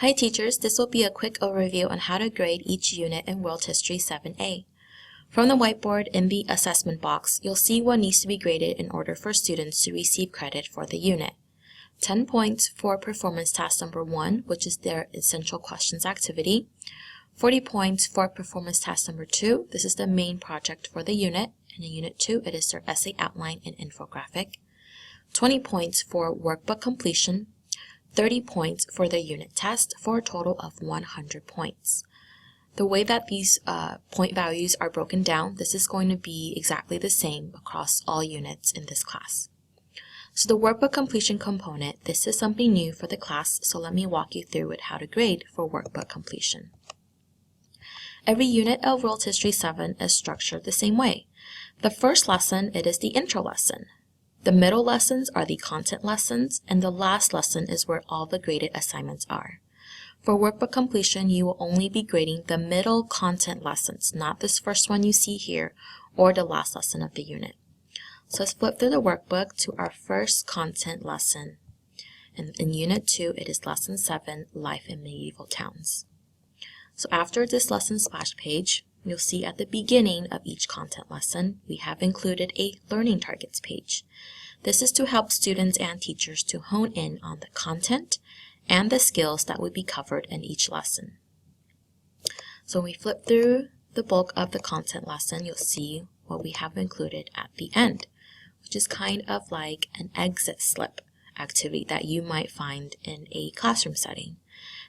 Hi teachers, this will be a quick overview on how to grade each unit in World History 7A. From the whiteboard in the assessment box, you'll see what needs to be graded in order for students to receive credit for the unit. 10 points for performance task number 1, which is their essential questions activity. 40 points for performance task number 2, this is the main project for the unit, and in unit 2 it is their essay outline and infographic. 20 points for workbook completion. 30 points for the unit test for a total of 100 points. The way that these point values are broken down, this is going to be exactly the same across all units in this class. So the workbook completion component, this is something new for the class, so let me walk you through it how to grade for workbook completion. Every unit of World History 7 is structured the same way. The first lesson, it is the intro lesson. The middle lessons are the content lessons, and the last lesson is where all the graded assignments are. For workbook completion, you will only be grading the middle content lessons, not this first one you see here, or the last lesson of the unit. So let's flip through the workbook to our first content lesson. And in Unit 2, it is Lesson 7, Life in Medieval Towns. So after this lesson splash page, you'll see at the beginning of each content lesson, we have included a Learning Targets page. This is to help students and teachers to hone in on the content and the skills that would be covered in each lesson. So when we flip through the bulk of the content lesson, you'll see what we have included at the end, which is kind of like an exit slip activity that you might find in a classroom setting.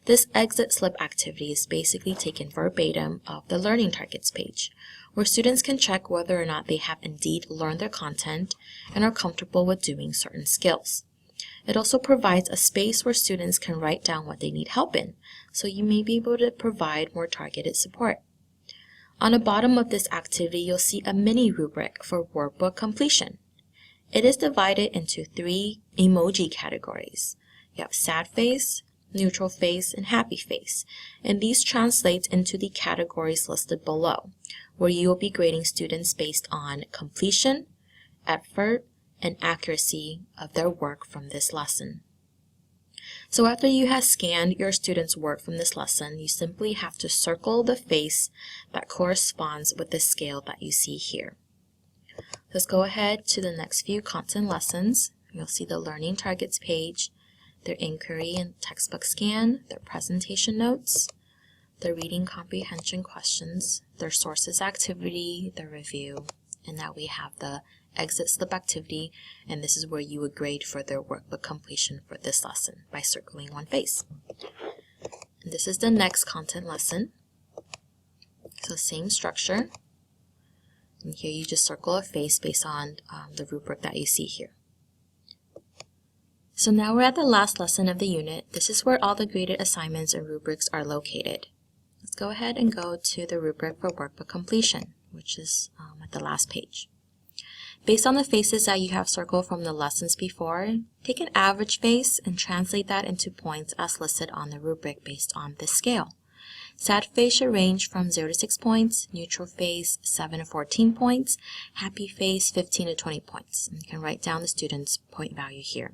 This exit slip activity is basically taken verbatim of the Learning Targets page, where students can check whether or not they have indeed learned their content and are comfortable with doing certain skills. It also provides a space where students can write down what they need help in, so you may be able to provide more targeted support. On the bottom of this activity, you'll see a mini rubric for workbook completion. It is divided into 3 emoji categories. You have sad face, neutral face, and happy face, and these translate into the categories listed below, where you will be grading students based on completion, effort, and accuracy of their work from this lesson. So after you have scanned your students' work from this lesson, you simply have to circle the face that corresponds with the scale that you see here. Let's go ahead to the next few content lessons. You'll see the Learning Targets page, their inquiry and textbook scan, their presentation notes, their reading comprehension questions, their sources activity, their review, and now we have the exit slip activity, and this is where you would grade for their workbook completion for this lesson by circling one face. And this is the next content lesson. So same structure, and here you just circle a face based on the rubric that you see here. So now we're at the last lesson of the unit. This is where all the graded assignments and rubrics are located. Let's go ahead and go to the rubric for workbook completion, which is at the last page. Based on the faces that you have circled from the lessons before, take an average face and translate that into points as listed on the rubric based on this scale. Sad face should range from 0 to 6 points, neutral face 7 to 14 points, happy face 15 to 20 points. And you can write down the student's point value here.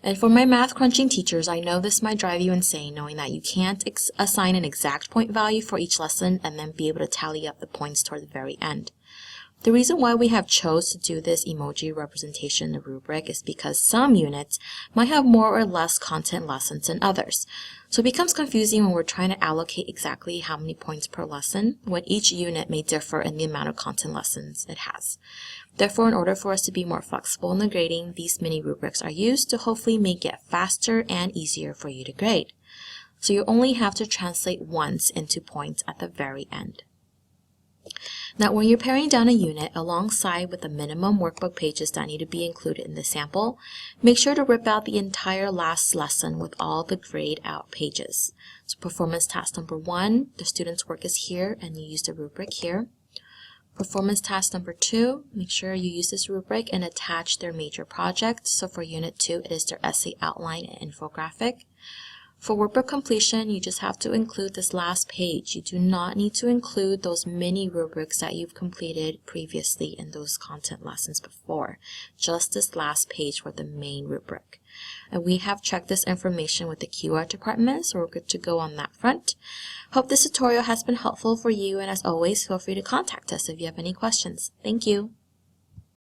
And for my math crunching teachers, I know this might drive you insane knowing that you can't assign an exact point value for each lesson and then be able to tally up the points toward the very end. The reason why we have chose to do this emoji representation in the rubric is because some units might have more or less content lessons than others. So it becomes confusing when we're trying to allocate exactly how many points per lesson when each unit may differ in the amount of content lessons it has. Therefore, in order for us to be more flexible in the grading, these mini rubrics are used to hopefully make it faster and easier for you to grade. So you only have to translate once into points at the very end. Now, when you're paring down a unit alongside with the minimum workbook pages that need to be included in the sample, make sure to rip out the entire last lesson with all the grayed out pages. So performance task number 1, the student's work is here and you use the rubric here. Performance task number 2, make sure you use this rubric and attach their major project. So for Unit 2, it is their essay outline and infographic. For workbook completion, you just have to include this last page. You do not need to include those mini rubrics that you've completed previously in those content lessons before. Just this last page for the main rubric. And we have checked this information with the QR department, so we're good to go on that front. Hope this tutorial has been helpful for you, and as always, feel free to contact us if you have any questions. Thank you.